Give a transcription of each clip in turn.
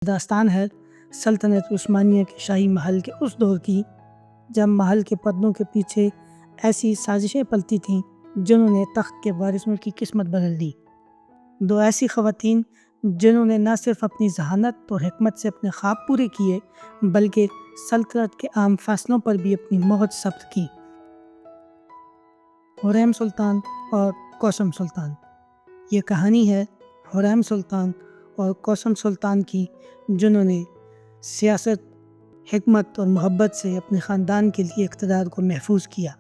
داستان ہے سلطنت عثمانیہ کے شاہی محل کے اس دور کی جب محل کے پردوں کے پیچھے ایسی سازشیں پلتی تھیں جنہوں نے تخت کے وارثوں کی قسمت بدل دی۔ دو ایسی خواتین جنہوں نے نہ صرف اپنی ذہانت اور حکمت سے اپنے خواب پورے کیے بلکہ سلطنت کے عام فیصلوں پر بھی اپنی مہر ثبت کی۔ حریم سلطان اور کوثم سلطان۔ یہ کہانی ہے حریم سلطان اور کوثم سلطان کی، جنہوں نے سیاست، حکمت اور محبت سے اپنے خاندان کے لیے اقتدار کو محفوظ کیا۔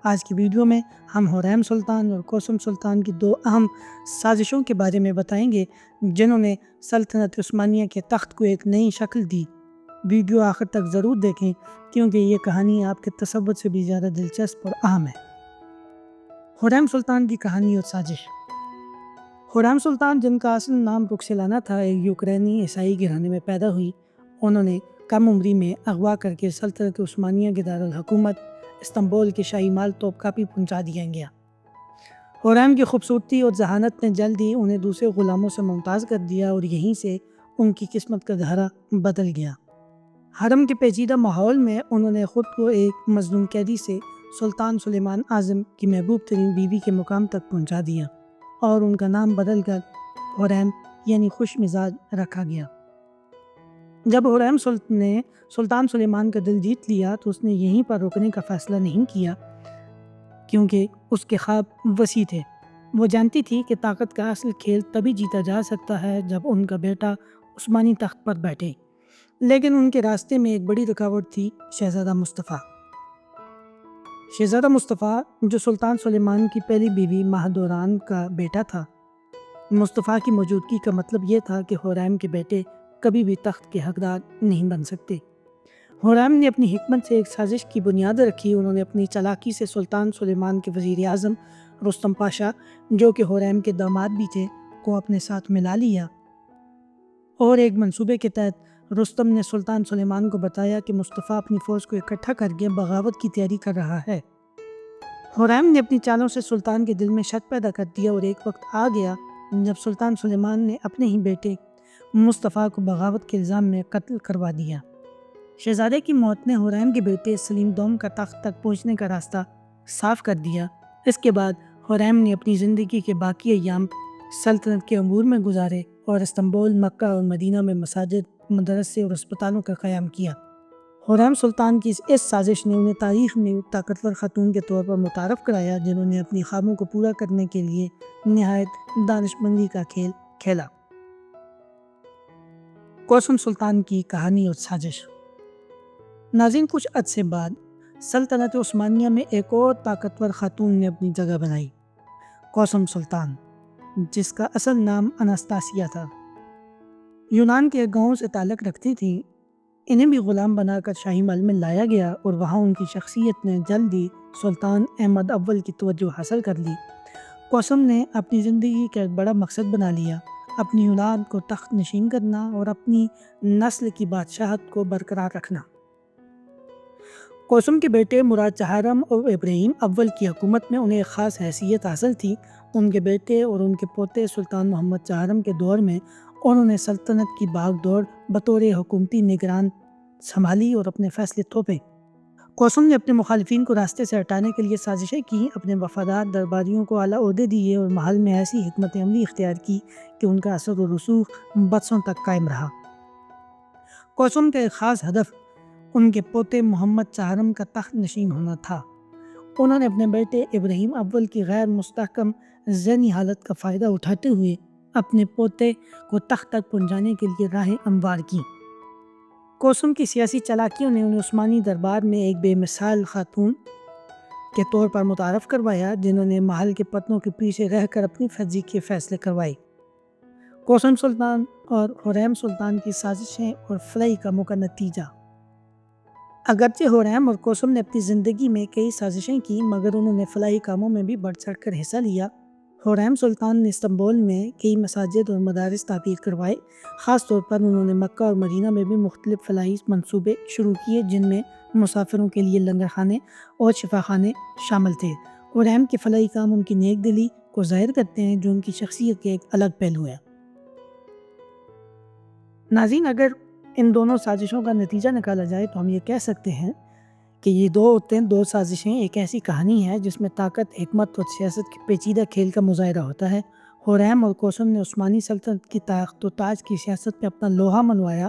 آج کی ویڈیو میں ہم حریم سلطان اور کوثم سلطان کی دو اہم سازشوں کے بارے میں بتائیں گے جنہوں نے سلطنت عثمانیہ کے تخت کو ایک نئی شکل دی۔ ویڈیو آخر تک ضرور دیکھیں کیونکہ یہ کہانی آپ کے تصور سے بھی زیادہ دلچسپ اور اہم ہے۔ حریم سلطان کی کہانی اور سازش۔ حریم سلطان، جن کا اصل نام روکسلانا تھا، ایک یوکرینی عیسائی گھرانے میں پیدا ہوئی۔ انہوں نے کم عمری میں اغوا کر کے سلطنت عثمانیہ کے دارالحکومت استنبول کے شاہی محل توپکاپی پہنچا دیا گیا۔ حریم کی خوبصورتی اور ذہانت نے جلد ہی انہیں دوسرے غلاموں سے ممتاز کر دیا اور یہیں سے ان کی قسمت کا دھارا بدل گیا۔ حرم کے پیچیدہ ماحول میں انہوں نے خود کو ایک مظلوم قیدی سے سلطان سلیمان اعظم کی محبوب ترین بیوی کے مقام تک پہنچا دیا اور ان کا نام بدل کر حریم یعنی خوش مزاج رکھا گیا۔ جب حریم نے سلطان سلیمان کا دل جیت لیا تو اس نے یہیں پر رکنے کا فیصلہ نہیں کیا، کیونکہ اس کے خواب وسیع تھے۔ وہ جانتی تھی کہ طاقت کا اصل کھیل تبھی جیتا جا سکتا ہے جب ان کا بیٹا عثمانی تخت پر بیٹھے، لیکن ان کے راستے میں ایک بڑی رکاوٹ تھی: شہزادہ مصطفیٰ۔ شہزادہ مصطفیٰ، جو سلطان سلیمان کی پہلی بیوی مہدوران کا بیٹا تھا۔ مصطفیٰ کی موجودگی کا مطلب یہ تھا کہ حریم کے بیٹے کبھی بھی تخت کے حقدار نہیں بن سکتے۔ حریم نے اپنی حکمت سے ایک سازش کی بنیاد رکھی۔ انہوں نے اپنی چالاکی سے سلطان سلیمان کے وزیر اعظم رستم پاشا، جو کہ حریم کے داماد بھی تھے، کو اپنے ساتھ ملا لیا، اور ایک منصوبے کے تحت رستم نے سلطان سلیمان کو بتایا کہ مصطفیٰ اپنی فوج کو اکٹھا کر کے بغاوت کی تیاری کر رہا ہے۔ حریم نے اپنی چالوں سے سلطان کے دل میں شک پیدا کر دیا اور ایک وقت آ گیا جب سلطان سلیمان نے اپنے ہی بیٹے مصطفیٰ کو بغاوت کے الزام میں قتل کروا دیا۔ شہزادے کی موت نے حریم کے بیٹے سلیم دوم کا تخت تک پہنچنے کا راستہ صاف کر دیا۔ اس کے بعد حریم نے اپنی زندگی کے باقی ایام سلطنت کے امور میں گزارے اور استنبول، مکہ اور مدینہ میں مساجد، مدرسے اور اسپتالوں کا قیام کیا۔ حریم سلطان کی اس سازش نے انہیں تاریخ میں طاقتور خاتون کے طور پر متعارف کرایا جنہوں نے اپنی خوابوں کو پورا کرنے کے لیے نہایت دانشمندی کا کھیل کھیلا۔ کوثم سلطان کی کہانی اور سازش۔ ناظرین، کچھ عرصے بعد سلطنت عثمانیہ میں ایک اور طاقتور خاتون نے اپنی جگہ بنائی: کوثم سلطان، جس کا اصل نام اناستاسیہ تھا۔ یونان کے گاؤں سے تعلق رکھتی تھیں۔ انہیں بھی غلام بنا کر شاہی محل میں لایا گیا اور وہاں ان کی شخصیت نے جلد ہی سلطان احمد اول کی توجہ حاصل کر لی۔ کوثم نے اپنی زندگی کا ایک بڑا مقصد بنا لیا: اپنی اولاد کو تخت نشین کرنا اور اپنی نسل کی بادشاہت کو برقرار رکھنا۔ کوثم کے بیٹے مراد چہارم اور ابراہیم اول کی حکومت میں انہیں ایک خاص حیثیت حاصل تھی۔ ان کے بیٹے اور ان کے پوتے سلطان محمد چہارم کے دور میں انہوں نے سلطنت کی باغ دوڑ بطور حکومتی نگران سنبھالی اور اپنے فیصلے تھوپے۔ کوثم نے اپنے مخالفین کو راستے سے ہٹانے کے لیے سازشیں کی، اپنے وفادار درباریوں کو اعلیٰ عہدے دیے اور محل میں ایسی حکمت عملی اختیار کی کہ ان کا اثر و رسوخ برسوں تک قائم رہا۔ کوثم کا ایک خاص ہدف ان کے پوتے محمد چہارم کا تخت نشین ہونا تھا۔ انہوں نے اپنے بیٹے ابراہیم اول کی غیر مستحکم ذہنی حالت کا فائدہ اٹھاتے ہوئے اپنے پوتے کو تخت تک پہنچانے کے لیے راہیں ہموار کی۔ کوثم کی سیاسی چالاکیوں نے انہیں عثمانی دربار میں ایک بے مثال خاتون کے طور پر متعارف کروایا، جنہوں نے محل کے پتنوں کے پیچھے رہ کر اپنی فرضی کے فیصلے کروائے۔ کوثم سلطان اور حریم سلطان کی سازشیں اور فلاحی کاموں کا نتیجہ۔ اگرچہ حریم اور کوثم نے اپنی زندگی میں کئی سازشیں کی، مگر انہوں نے فلاحی کاموں میں بھی بڑھ چڑھ کر حصہ لیا۔ حریم سلطان نے استنبول میں کئی مساجد اور مدارس تعمیر کروائے۔ خاص طور پر انہوں نے مکہ اور مدینہ میں بھی مختلف فلاحی منصوبے شروع کیے، جن میں مسافروں کے لیے لنگر خانے اور شفا خانے شامل تھے۔ حریم کے فلاحی کام ان کی نیک دلی کو ظاہر کرتے ہیں، جو ان کی شخصیت کے ایک الگ پہلو ہے۔ ناظرین، اگر ان دونوں سازشوں کا نتیجہ نکالا جائے تو ہم یہ کہہ سکتے ہیں کہ یہ دو سازشیں ایک ایسی کہانی ہے جس میں طاقت، حکمت اور سیاست کے پیچیدہ کھیل کا مظاہرہ ہوتا ہے۔ خرم اور کوثر نے عثمانی سلطنت کی تاخت و تاج کی سیاست میں اپنا لوہا منوایا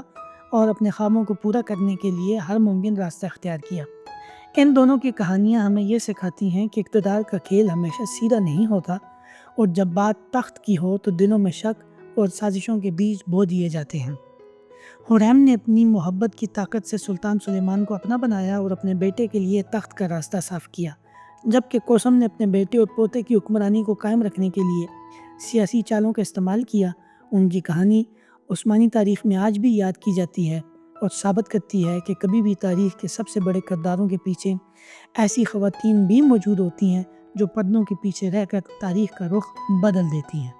اور اپنے خوابوں کو پورا کرنے کے لیے ہر ممکن راستہ اختیار کیا۔ ان دونوں کی کہانیاں ہمیں یہ سکھاتی ہیں کہ اقتدار کا کھیل ہمیشہ سیدھا نہیں ہوتا، اور جب بات تخت کی ہو تو دلوں میں شک اور سازشوں کے بیج بو دیے جاتے ہیں۔ خرم نے اپنی محبت کی طاقت سے سلطان سلیمان کو اپنا بنایا اور اپنے بیٹے کے لیے تخت کا راستہ صاف کیا، جبکہ کوثر نے اپنے بیٹے اور پوتے کی حکمرانی کو قائم رکھنے کے لیے سیاسی چالوں کا استعمال کیا۔ ان کی کہانی عثمانی تاریخ میں آج بھی یاد کی جاتی ہے اور ثابت کرتی ہے کہ کبھی بھی تاریخ کے سب سے بڑے کرداروں کے پیچھے ایسی خواتین بھی موجود ہوتی ہیں جو پردوں کے پیچھے رہ کر تاریخ کا رخ بدل دیتی ہیں۔